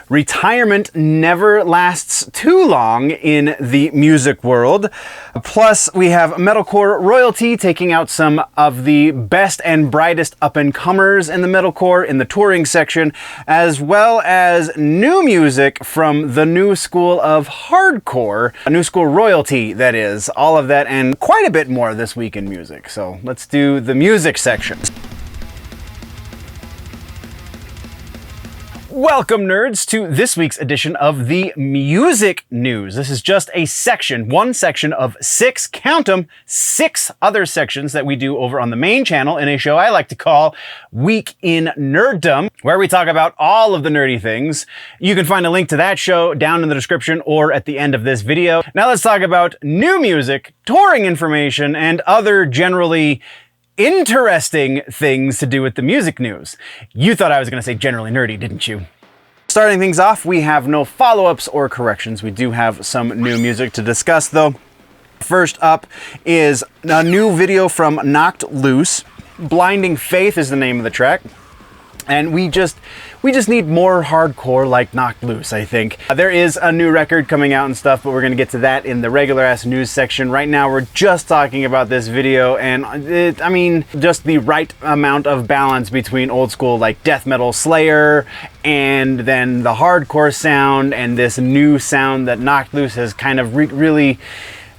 Retirement never lasts too long in the music world. Plus, we have metalcore royalty taking out some of the best and brightest up-and-comers in the metalcore in the touring section, as well as new music from the new school of hardcore, a new school royalty, that is. All of that and quite a bit more this week in music. So let's do the music section. Welcome, nerds, to this week's edition of the music news. This is just a section, one section of six, count them, six other sections that we do over on the main channel in a show I like to call Week in Nerddom, where we talk about all of the nerdy things. You can find a link to that show down in the description or at the end of this video. Now let's talk about new music, touring information, and other generally interesting things to do with the music news. You thought I was going to say generally nerdy, didn't you? Starting things off, we have no follow-ups or corrections. We do have some new music to discuss, though. First up is a new video from Knocked Loose. Blinding Faith is the name of the track. And we just need more hardcore like Knocked Loose, I think. There is a new record coming out and stuff, but we're gonna get to that in the regular ass news section. Right now, we're just talking about this video, and I mean, just the right amount of balance between old school like death metal Slayer and then the hardcore sound and this new sound that Knocked Loose has kind of really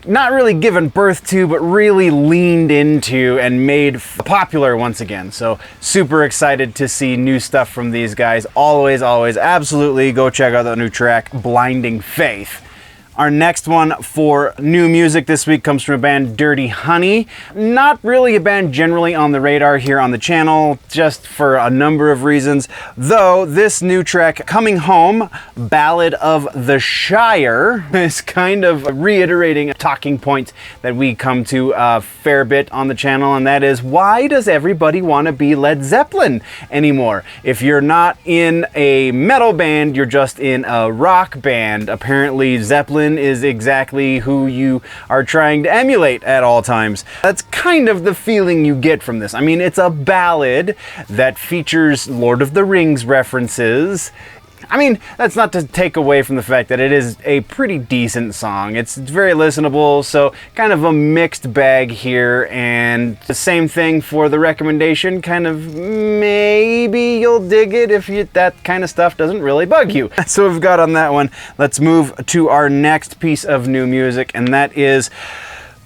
not really given birth to, but really leaned into and made popular once again. So super excited to see new stuff from these guys. Always, absolutely go check out the new track, Blinding Faith. Our next one for new music this week comes from a band, Dirty Honey. Not really a band generally on the radar here on the channel, just for a number of reasons. Though this new track, Coming Home, Ballad of the Shire, is kind of reiterating a talking point that we come to a fair bit on the channel, and that is, why does everybody want to be Led Zeppelin anymore? If you're not in a metal band, you're just in a rock band. Apparently Zeppelin is exactly who you are trying to emulate at all times. That's kind of the feeling you get from this. I mean, it's a ballad that features Lord of the Rings references. I mean, that's not to take away from the fact that it is a pretty decent song. It's very listenable, so kind of a mixed bag here, and the same thing for the recommendation. Kind of maybe you'll dig it if that kind of stuff doesn't really bug you. That's what we've got on that one. Let's move to our next piece of new music, and that is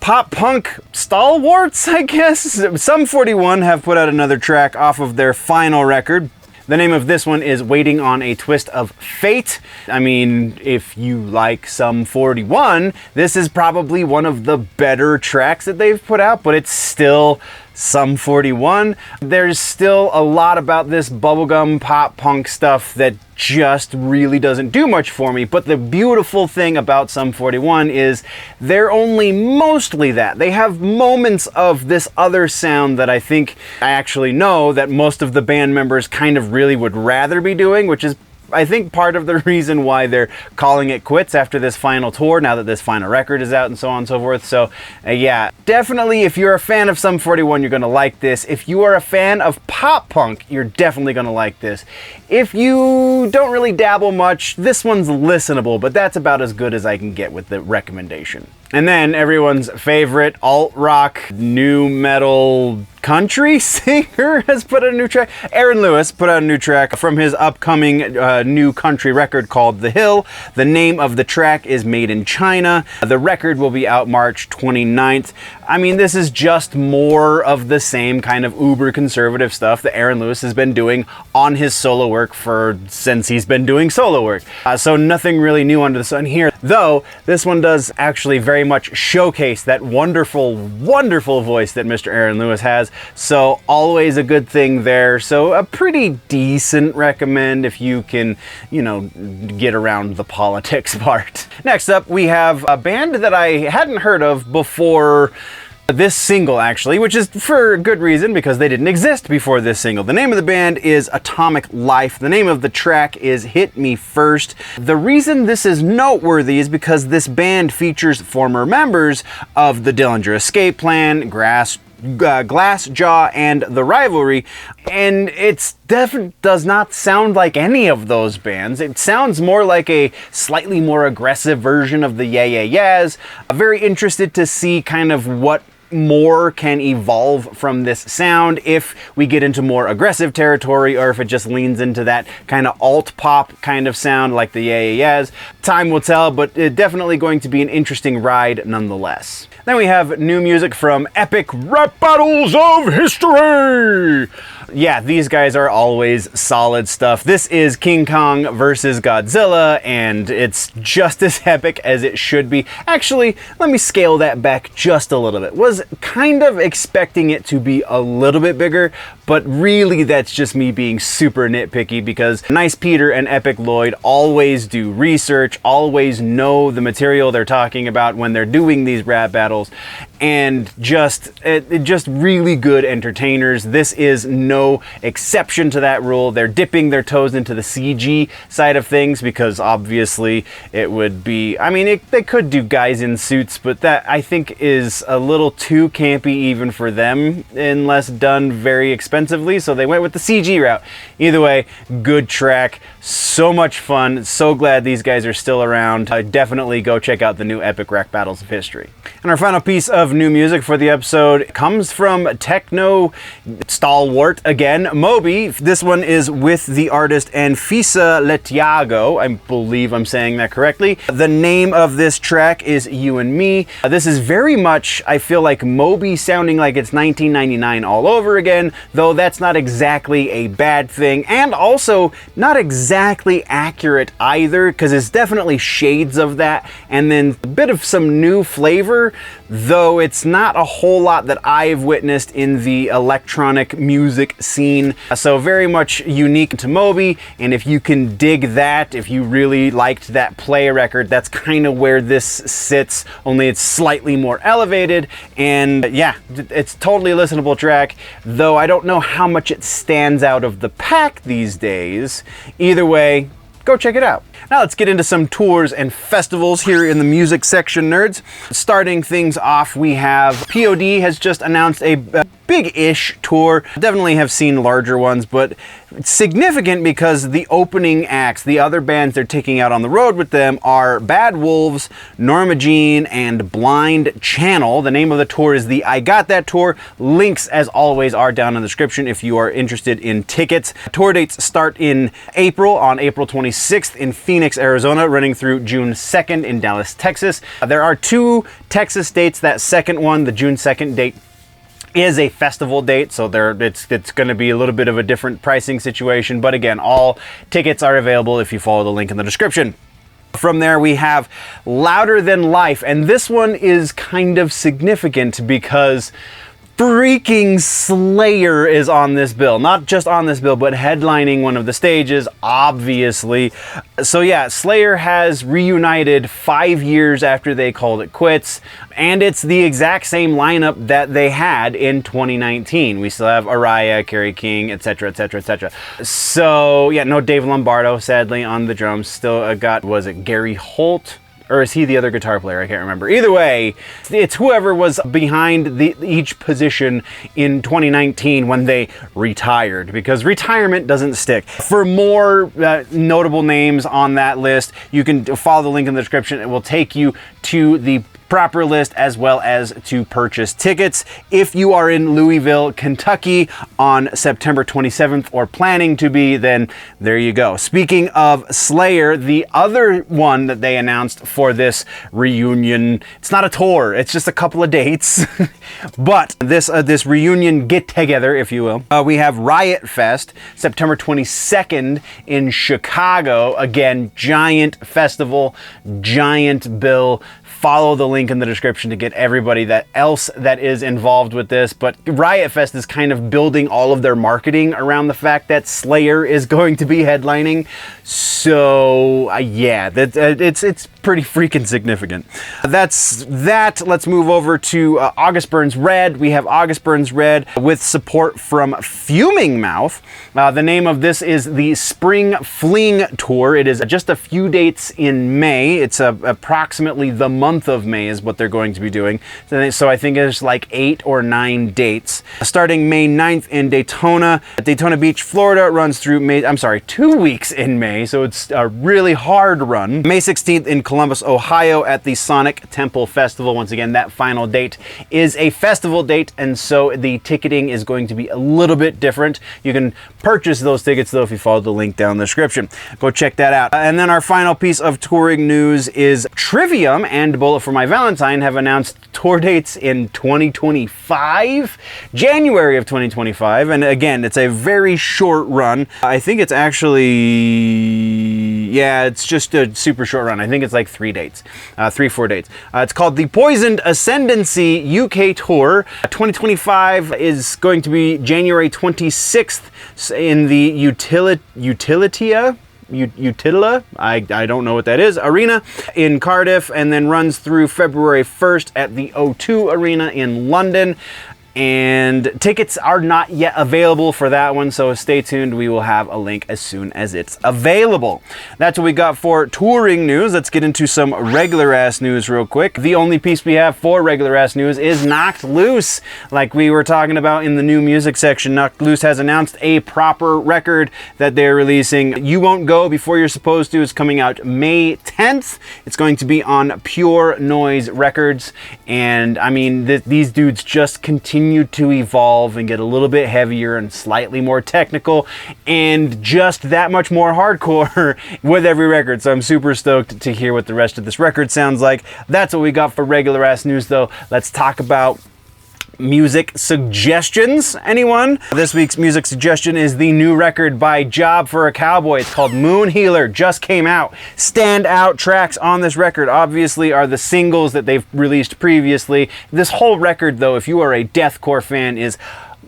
pop punk stalwarts, I guess. Sum 41 have put out another track off of their final record. The name of this one is Waiting on a Twist of Fate. I mean, if you like Sum 41, this is probably one of the better tracks that they've put out, but it's still Sum 41. There's still a lot about this bubblegum pop punk stuff that just really doesn't do much for me, but the beautiful thing about Sum 41 is they're only mostly that. They have moments of this other sound that I think I actually know that most of the band members kind of really would rather be doing, which is I think part of the reason why they're calling it quits after this final tour, now that this final record is out and so on and so forth. So yeah, definitely if you're a fan of Sum 41, you're gonna like this. If you are a fan of pop punk, you're definitely gonna like this. If you don't really dabble much, this one's listenable, but that's about as good as I can get with the recommendation. And then everyone's favorite alt-rock, new metal country singer has put out a new track. Aaron Lewis put out a new track from his upcoming new country record called The Hill. The name of the track is Made in China. The record will be out March 29th. I mean, this is just more of the same kind of uber conservative stuff that Aaron Lewis has been doing on his solo work since he's been doing solo work. So nothing really new under the sun here. Though, this one does actually very much showcase that wonderful, wonderful voice that Mr. Aaron Lewis has. So always a good thing there. So a pretty decent recommend if you can, you know, get around the politics part. Next up, we have a band that I hadn't heard of before this single, actually, which is for good reason because they didn't exist before this single. The name of the band is Atomic Life. The name of the track is Hit Me First. The reason this is noteworthy is because this band features former members of the Dillinger Escape Plan, Glassjaw and The Rivalry, and it's definitely does not sound like any of those bands. It sounds more like a slightly more aggressive version of the Yeah Yeah Yeahs. I'm very interested to see kind of what more can evolve from this sound, if we get into more aggressive territory or if it just leans into that kind of alt pop kind of sound like the Yeah Yeah Yeahs. Time will tell, but it's definitely going to be an interesting ride nonetheless. Then we have new music from Epic Rap Battles of History. Yeah, these guys are always solid stuff. This is King Kong versus Godzilla, and it's just as epic as it should be. Actually, let me scale that back just a little bit. Was kind of expecting it to be a little bit bigger, but really that's just me being super nitpicky, because Nice Peter and Epic Lloyd always do research, always know the material they're talking about when they're doing these rap battles, and just really good entertainers. This is no exception to that rule. They're dipping their toes into the CG side of things, because obviously it would be, I mean, they could do guys in suits, but that I think is a little too campy even for them, unless done very expensively, so they went with the CG route. Either way, good track, so much fun, so glad these guys are still around. Definitely go check out the new Epic Rap Battles of History. And our final piece of new music for the episode comes from techno stalwart again, Moby. This one is with the artist Anfisa Letiago. I believe I'm saying that correctly. The name of this track is You and Me. This is very much, I feel like, Moby sounding like it's 1999 all over again, though that's not exactly a bad thing, and also not exactly accurate either, because it's definitely shades of that, and then a bit of some new flavor, though it's not a whole lot that I've witnessed in the electronic music scene. So very much unique to Moby, and if you can dig that, if you really liked that Play record, that's kind of where this sits, only it's slightly more elevated, and yeah, it's totally a listenable track, though I don't know how much it stands out of the pack these days. Either way, go check it out. Now let's get into some tours and festivals here in the music section, nerds. Starting things off, we have POD has just announced a big-ish tour. Definitely have seen larger ones, but it's significant because the opening acts, the other bands they're taking out on the road with them, are Bad Wolves, Norma Jean, and Blind Channel. The name of the tour is the I Got That Tour. Links, as always, are down in the description if you are interested in tickets. Tour dates start in April, on April 26th in Phoenix, Arizona, running through June 2nd in Dallas, Texas. There are two Texas dates. That second one, the June 2nd date, is a festival date, so it's going to be a little bit of a different pricing situation, but again, all tickets are available if you follow the link in the description. From there, we have Louder Than Life, and this one is kind of significant because freaking Slayer is on this bill. Not just on this bill, but headlining one of the stages, obviously. So yeah, Slayer has reunited 5 years after they called it quits, and it's the exact same lineup that they had in 2019. We still have Araya, Kerry King, etc., etc., etc. So yeah, no Dave Lombardo, sadly, on the drums. Still got, was it Gary Holt? Or is he the other guitar player? I can't remember. Either way, it's whoever was behind each position in 2019 when they retired, because retirement doesn't stick. For more notable names on that list, you can follow the link in the description. It will take you to the proper list, as well as to purchase tickets. If you are in Louisville, Kentucky on September 27th or planning to be, then there you go. Speaking of Slayer, the other one that they announced for this reunion, it's not a tour, it's just a couple of dates, but this reunion get together, if you will, we have Riot Fest, September 22nd in Chicago. Again, giant festival, giant bill. Follow the link in the description to get everybody else that is involved with this. But Riot Fest is kind of building all of their marketing around the fact that Slayer is going to be headlining. So yeah, it's pretty freaking significant. That's that. Let's move over to August Burns Red. We have August Burns Red with support from Fuming Mouth. The name of this is the Spring Fling Tour. It is just a few dates in May. It's approximately the month month of May is what they're going to be doing. So I think it's like 8 or 9 dates. Starting May 9th in Daytona. Daytona Beach, Florida runs through 2 weeks in May, so it's a really hard run. May 16th in Columbus, Ohio at the Sonic Temple Festival. Once again, that final date is a festival date, and so the ticketing is going to be a little bit different. You can purchase those tickets though if you follow the link down in the description. Go check that out. And then our final piece of touring news is Trivium and Bullet for My Valentine have announced tour dates in 2025, January of 2025. And again, it's a very short run. I think it's actually, yeah, it's just a super short run. I think it's like 3 dates, 4 dates. It's called the Poisoned Ascendancy UK Tour. 2025 is going to be January 26th in the Utilita, I don't know what that is, arena in Cardiff, and then runs through February 1st at the O2 Arena in London. And tickets are not yet available for that one, so stay tuned. We will have a link as soon as it's available. That's what we got for touring news. Let's get into some regular ass news real quick. The only piece we have for regular ass news is Knocked Loose. Like we were talking about in the new music section, Knocked Loose has announced a proper record that they're releasing. You Won't Go Before You're Supposed To is coming out May 10th. It's going to be on Pure Noise Records. And I mean, these dudes just continue to evolve and get a little bit heavier and slightly more technical and just that much more hardcore with every record. So I'm super stoked to hear what the rest of this record sounds like. That's what we got for regular ass news though. Let's talk about music suggestions. Anyone? This week's music suggestion is the new record by Job for a Cowboy. It's called Moon Healer. Just came out. Standout tracks on this record obviously are the singles that they've released previously. This whole record though, if you are a deathcore fan, is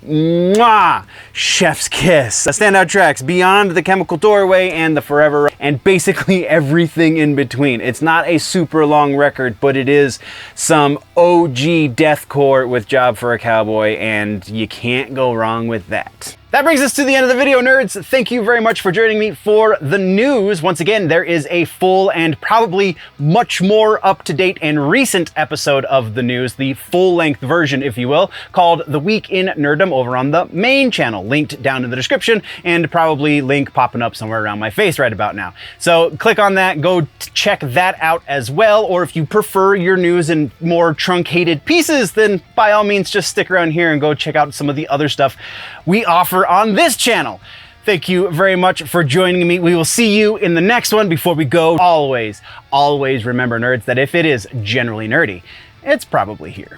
mwah, chef's kiss. Standout tracks Beyond the Chemical Doorway and The Forever, and basically everything in between. It's not a super long record, but it is some OG deathcore with Job for a Cowboy, and you can't go wrong with that. That brings us to the end of the video, nerds. Thank you very much for joining me for the news. Once again, there is a full and probably much more up-to-date and recent episode of the news, the full-length version, if you will, called The Week in Nerddom over on the main channel, linked down in the description, and probably link popping up somewhere around my face right about now. So click on that, go check that out as well, or if you prefer your news in more truncated pieces, then by all means just stick around here and go check out some of the other stuff we offer on this channel. Thank you very much for joining me. We will see you in the next one. Before we go, always remember, nerds, that if it is generally nerdy, it's probably here.